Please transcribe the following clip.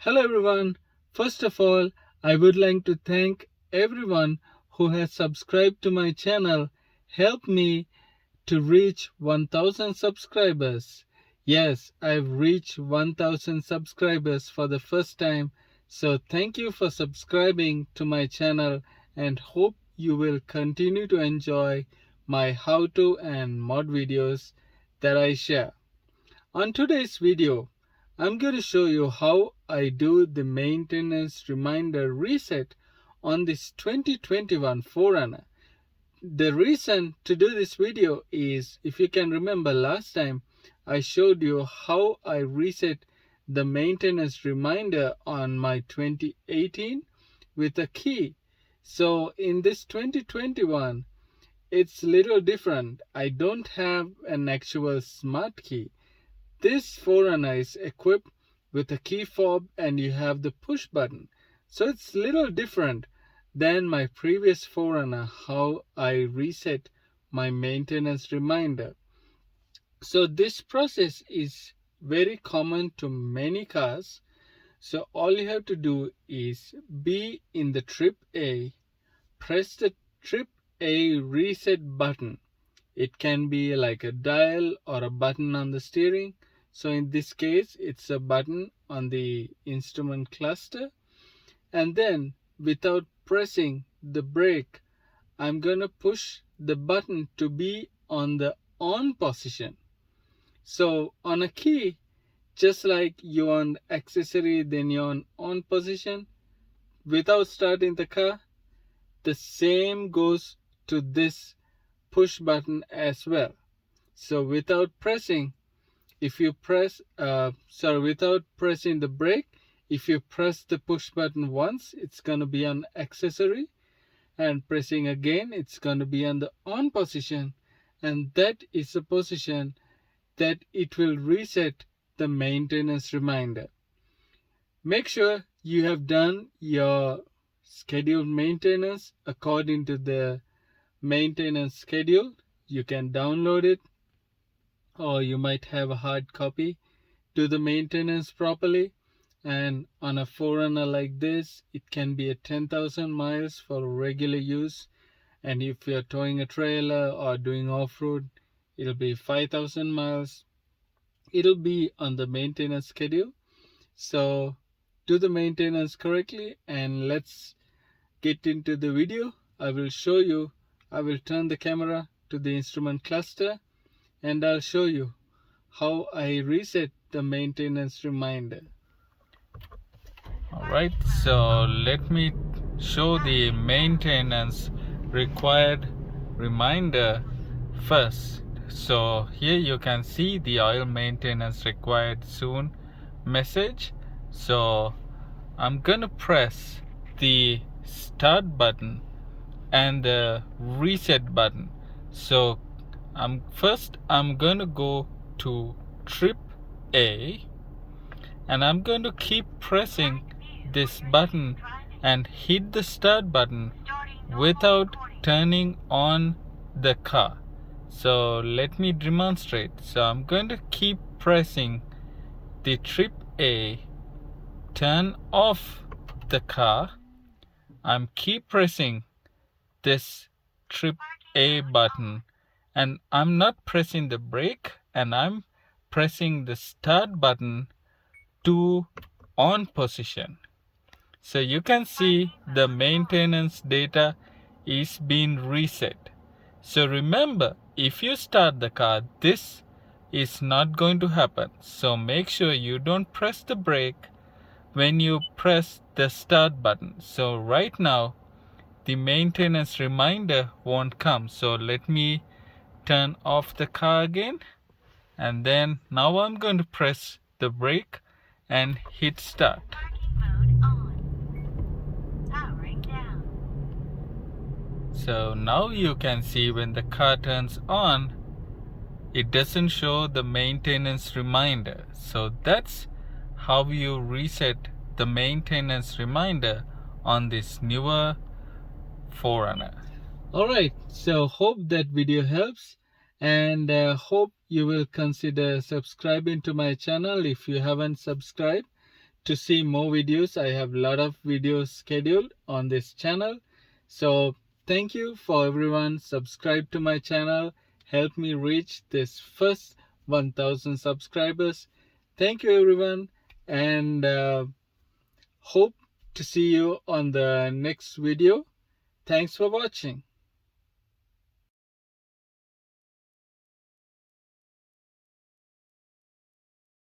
Hello everyone. First of all, I would like to thank everyone who has subscribed to my channel. Help me to reach 1000 subscribers. Yes, I've reached 1000 subscribers for the first time. So thank you for subscribing to my channel and hope you will continue to enjoy my how-to and mod videos that I share. On today's video, I'm going to show you how I do the maintenance reminder reset on this 2021 4Runner. The reason to do this video is, if you can remember last time, I showed you how I reset the maintenance reminder on my 2018 with a key. So in this 2021, it's little different. I don't have an actual smart key. This 4Runner is equipped with a key fob and you have the push button. So it's little different than my previous 4Runner, how I reset my maintenance reminder. So this process is very common to many cars. So all you have to do is be in the trip A, press the trip A reset button. It can be like a dial or a button on the steering. So in this case, it's a button on the instrument cluster. And then without pressing the brake, I'm going to push the button to be on the on position. So on a key, just like you on accessory, then you're on position. Without starting the car, the same goes to this push button as well. So without pressing, without pressing the brake, if you press the push button once, it's going to be on accessory, and pressing again, it's going to be on the on position, and that is the position that it will reset the maintenance reminder. Make sure you have done your scheduled maintenance according to the maintenance schedule. You can download it, or you might have a hard copy. Do the maintenance properly, and on a 4Runner like this, it can be at 10,000 miles for regular use, and if you're towing a trailer or doing off-road, it'll be 5,000 miles. It'll be on the maintenance schedule. So do the maintenance correctly, and let's get into the video. I will turn the camera to the instrument cluster, and I'll show you how I reset the maintenance reminder. Alright, so let me show the maintenance required reminder first. So here you can see the oil maintenance required soon message. So I'm gonna press the start button and the reset button. So I'm gonna go to trip A, and I'm going to keep pressing this button and hit the start button without turning on the car. So let me demonstrate. So I'm going to keep pressing the trip A, turn off the car. I'm keep pressing this trip A button, and I'm not pressing the brake, and I'm pressing the start button to on position. So you can see the maintenance data is being reset. So remember, if you start the car, this is not going to happen. So make sure you don't press the brake when you press the start button. So right now the maintenance reminder won't come. So let me turn off the car again, and then now I'm going to press the brake and hit start. So now you can see when the car turns on, it doesn't show the maintenance reminder. So that's how you reset the maintenance reminder on this newer 4Runner. Alright, so hope that video helps, and hope you will consider subscribing to my channel if you haven't subscribed, to see more videos. I have a lot of videos scheduled on this channel. So thank you for everyone. Subscribe to my channel. Help me reach this first 1000 subscribers. Thank you everyone, and hope to see you on the next video. Thanks for watching.